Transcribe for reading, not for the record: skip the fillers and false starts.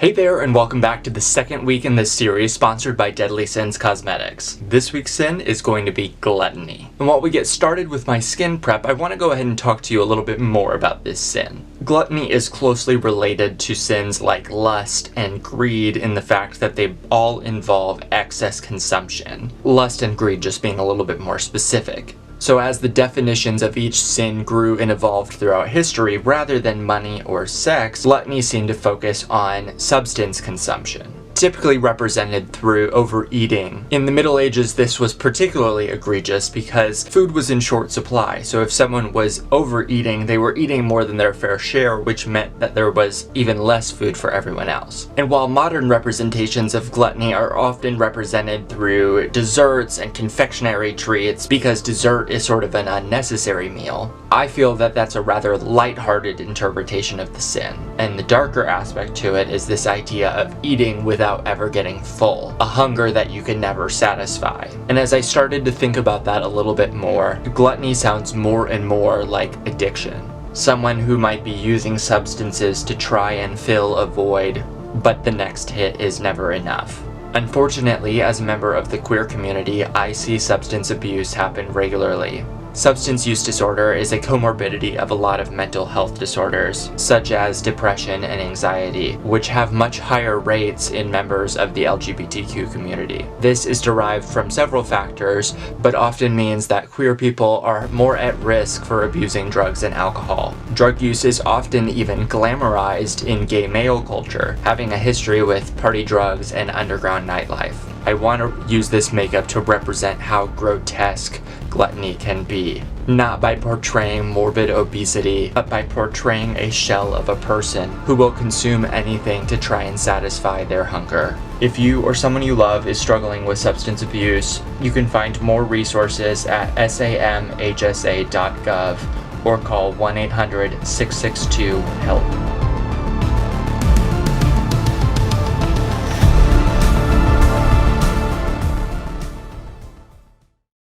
Hey there, and welcome back to the second week in this series sponsored by Deadly Sins Cosmetics. This week's sin is going to be gluttony. And while we get started with my skin prep, I want to go ahead and talk to you a little bit more about this sin. Gluttony is closely related to sins like lust and greed in the fact that they all involve excess consumption. Lust and greed just being a little bit more specific. So as the definitions of each sin grew and evolved throughout history, rather than money or sex, gluttony seemed to focus on substance consumption, typically represented through overeating. In the Middle Ages, this was particularly egregious because food was in short supply, so if someone was overeating, they were eating more than their fair share, which meant that there was even less food for everyone else. And while modern representations of gluttony are often represented through desserts and confectionery treats because dessert is sort of an unnecessary meal, I feel that that's a rather lighthearted interpretation of the sin. And the darker aspect to it is this idea of eating without ever getting full, a hunger that you can never satisfy. And as I started to think about that a little bit more, gluttony sounds more and more like addiction. Someone who might be using substances to try and fill a void, but the next hit is never enough. Unfortunately, as a member of the queer community, I see substance abuse happen regularly. Substance use disorder is a comorbidity of a lot of mental health disorders, such as depression and anxiety, which have much higher rates in members of the LGBTQ community. This is derived from several factors, but often means that queer people are more at risk for abusing drugs and alcohol. Drug use is often even glamorized in gay male culture, having a history with party drugs and underground nightlife. I want to use this makeup to represent how grotesque gluttony can be, not by portraying morbid obesity, but by portraying a shell of a person who will consume anything to try and satisfy their hunger. If you or someone you love is struggling with substance abuse, you can find more resources at samhsa.gov or call 1-800-662-HELP.